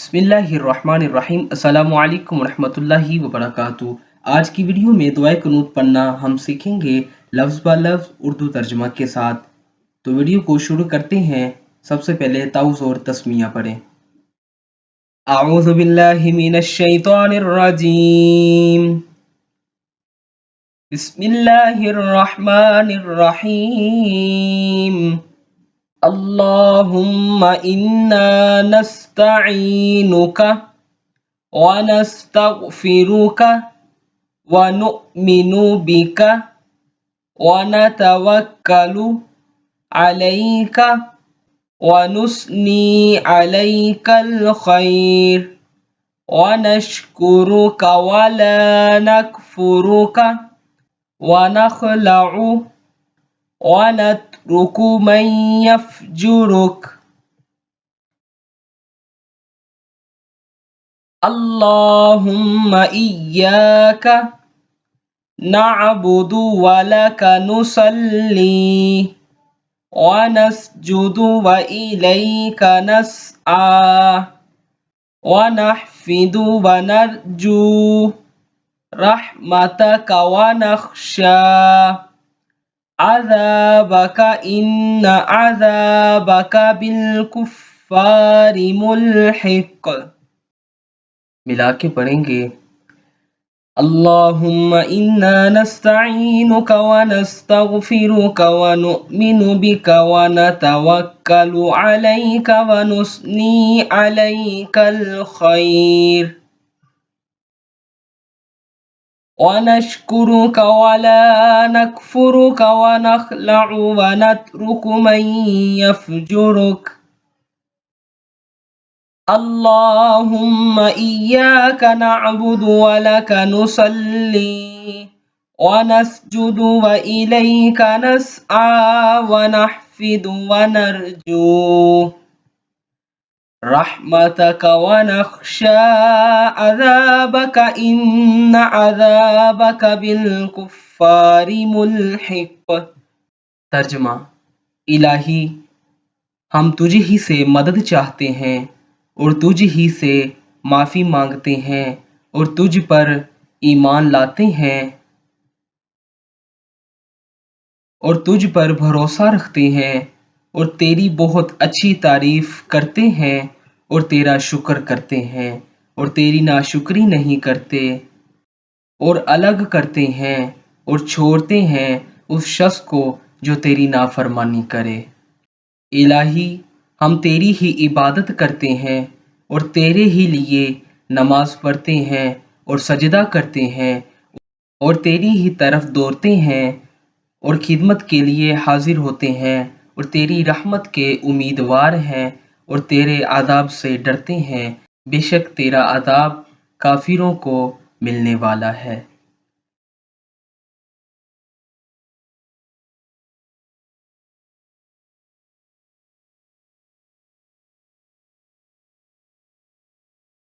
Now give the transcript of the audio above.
बिस्मिल्लाहिर्रहमानिर्रहीम। अस्सलामु अलैकुम रहमतुल्लाहि वबरकातुहू। आज की वीडियो में दुआए कुनूत पढ़ना हम सीखेंगे लफ्ज़ ब लफ्ज़ उर्दू तर्जुमा के साथ। तो वीडियो को शुरू करते हैं। सबसे पहले ताउज़ और तस्मिया पढ़ें। अऊज़ु बिल्लाहि मिनश शैतानिर रजीम। बिस्मिल्लाहिर्रहमानिर्रहीम। अल्लाहुम्मा इन्ना नस्तईनुका व नस्तगफिरुका व नुअमिनु बिका व नतवक्कलु अलैका व नुस्नी अलैकल खैर व नशकुरुका व ला नकफुरुका व नखलउ व नत्रुकु मन यफजुरुक। अल्लाहुम्मा इय्याका नअबुदु व लक नुसल्ली व नस्जुदु व इलैका नस्आ व नहफिदु व नरजू रहमतक व नख्शा अज़ाबक इन्न अज़ाबक बिलकुफ्फारि मुल्हिक। मिला के पढ़ेंगे। अल्लाहुम्मा इन्ना नस्तईनुका व नस्तगफिरुका व नुअमिनु बिका व नतवक्कलु अलैका व नुस्नी अलैकल खैर व नशकुरुका व ला नकफुरुका व नखलउ व नत्रुकु मन यफजुरुक। अल्लाहुम्मा इय्याका नअबुदु व लक नुसल्ली व नस्जुदु व इलैका नस्आ व नहफिदु व नरजू रहमतक व नख्शा अज़ाबक इन्न अज़ाबक बिलकुफ्फारि मुल्हिक। तर्जुमा। इलाही, हम तुझ ही से मदद चाहते हैं और तुझ ही से माफ़ी मांगते हैं और तुझ पर ईमान लाते हैं और तुझ पर भरोसा रखते हैं और तेरी बहुत अच्छी तारीफ करते हैं और तेरा शुक्र करते हैं और तेरी नाशुक्री नहीं करते और अलग करते हैं और छोड़ते हैं उस शख्स को जो तेरी नाफरमानी करे। इलाही, हम तेरी ही इबादत करते हैं और तेरे ही लिए नमाज पढ़ते हैं और सजदा करते हैं और तेरी ही तरफ दौड़ते हैं और खिदमत के लिए हाजिर होते हैं और तेरी रहमत के उम्मीदवार हैं और तेरे अज़ाब से डरते हैं। बेशक तेरा अज़ाब काफिरों को मिलने वाला है।